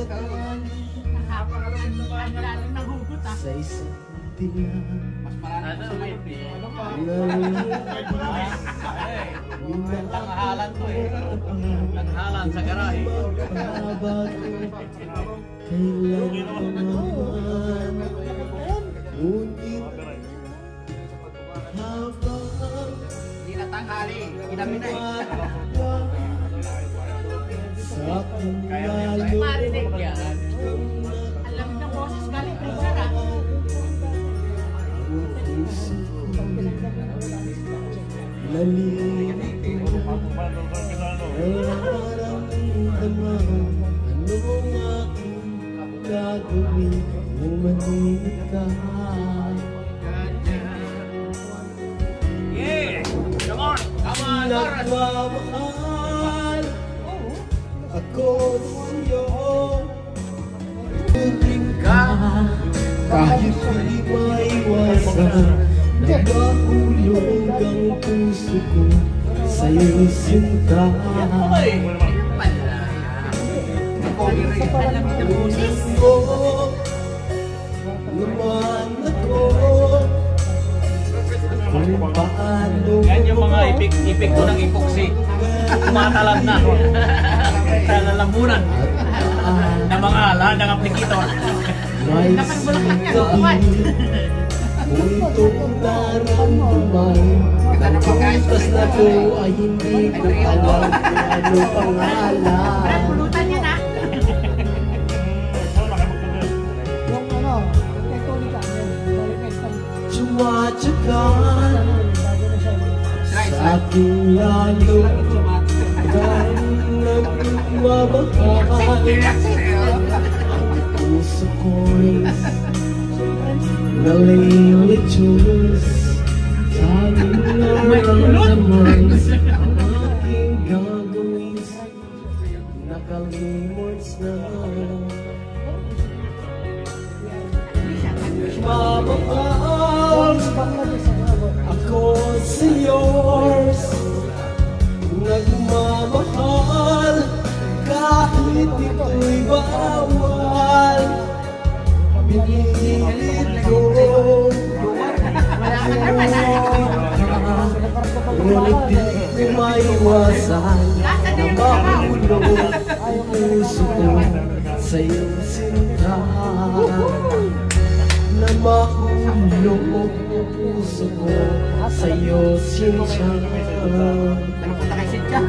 Ang nahugot ah. Sa isang diyan. Langhalan to eh. Langhalan sa garahe. Kailan naman ngunit habang Hindi na tanghali. Inamin na eh. sa aking lalo Marinig yan. Alam ng boses galing preacher ah. nalilito nararamdaman ano ang aking gagawin kung maninit ka. Yeah! Come on! Come on! Nagmamahal ako sa'yo, tuwing ka kahit di maiwasan. Nagahulog ang puso ko sa'yo sinta. Ulit mo naman ako kung paano. Yan yung mga epekto ng epoxy. Tumatalan na. Sa lalamunan. Na mga lahat ng aplikitor. May sinabi kung itong naramdaman ang puntas na to ay hindi ko alam kung ano pangalan. Pulutan yan ah. Tumatsakan sa aking lalo kang nagmamahal. Puso ko'y nalilitos sa aking naramdaman. Ang aking gagawin nakalimot na. Mamahal ako sa yours, nagmamahal kahit ito'y bawal. Pinilit ko ngunit di ko maiwasan na mahulog ang puso ko sa'yo sinta. Na mahulog ang puso ko sa'yo sinta. Napunta kay Sincha.